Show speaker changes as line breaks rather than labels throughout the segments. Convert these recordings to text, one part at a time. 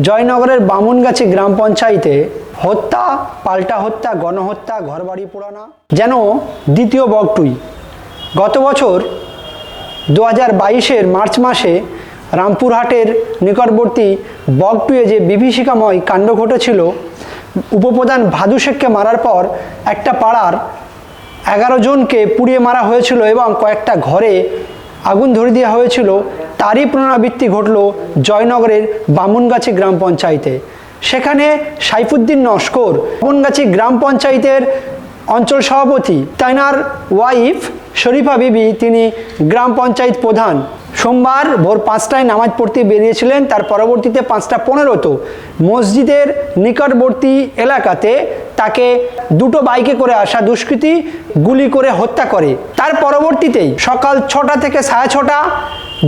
জয়নগরের বামুনগাছি গ্রাম পঞ্চায়েতে হত্যা, পাল্টা হত্যা, গণহত্যা, ঘরবাড়ি পোড়ানো যেন দ্বিতীয় বগটুই। গত বছর 2022-এর মার্চ মাসে রামপুরহাটের নিকটবর্তী বগটুয়ে যে বিভীষিকাময় কাণ্ড ঘটেছিল, উপপ্রধান ভাদু শেখকে মারার পর একটা পাড়ার 11 জনকে পুড়িয়ে মারা হয়েছিল এবং কয়েকটা ঘরে আগুন ধরে দেওয়া হয়েছিল, তারই পুনরাবৃত্তি ঘটল জয়নগরের বামুনগাছি গ্রাম পঞ্চায়েতে। সেখানে সাইফুদ্দিন নস্কর, বামুনগাছি গ্রাম পঞ্চায়েতের অঞ্চল সভাপতি, তাইনার ওয়াইফ শরীফা বিবি, তিনি গ্রাম পঞ্চায়েত প্রধান, সোমবার ভোর 5টায় নামাজ পড়তে বেরিয়েছিলেন। তার পরবর্তীতে 5:15 মসজিদের নিকটবর্তী এলাকাতে তাকে দুটো বাইকে করে আসা দুষ্কৃতী গুলি করে হত্যা করে। তার পরবর্তীতেই সকাল 6টা থেকে 6:30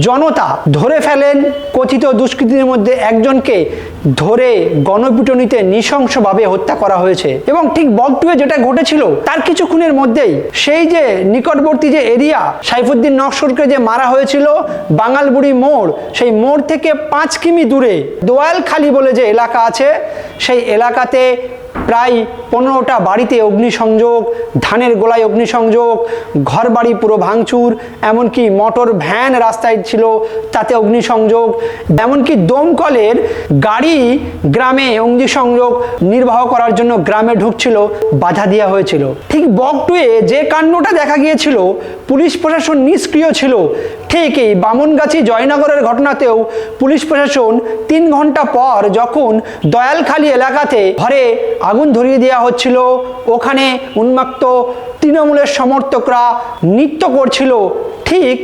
জনতা ধরে ফেলেন কথিত দুষ্কৃতীদের মধ্যে একজনকে, ধরে গণপিটুনিতে নৃশংসভাবে হত্যা করা হয়েছে। এবং ঠিক বগটুয়ে যেটা ঘটেছিল তার কিছুক্ষণের মধ্যেই সেই যে নিকটবর্তী যে এরিয়া, সাইফুদ্দিন নস্করকে যে মারা হয়েছিল বাঙালবুড়ি মোড়, সেই মোড় থেকে 5 কিমি দূরে দোয়ালখালী বলে যে এলাকা আছে, সেই এলাকাতে প্রায় 15টা বাড়িতে অগ্নিসংযোগ, ধানের গোলায় অগ্নিসংযোগ, ঘর বাড়ি পুরো ভাঙচুর, এমনকি মোটর ভ্যান রাস্তায় ছিল তাতে অগ্নিসংযোগ, এমনকি দমকলের গাড়ি গ্রামে অগ্নিসংযোগ নির্বাহ করার জন্য গ্রামে ঢুকছিল, বাধা দেওয়া হয়েছিল। ঠিক বগটুয়ে যে কাণ্ডটা দেখা গিয়েছিল, পুলিশ প্রশাসন নিষ্ক্রিয় ছিল, ঠিক এই বামুনগাছি জয়নগরের ঘটনাতেও পুলিশ প্রশাসন 3 ঘন্টা পর যখন দয়ালখালী এলাকাতে ঘরে আগুন ধরিয়ে দেওয়া হচ্ছিল, ওখানে উন্মত্ত তৃণমূলের সমর্থকরা নৃত্য করছিল। ঠিক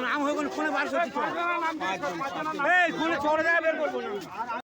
নাম হয়ে ফোনে বার করছি।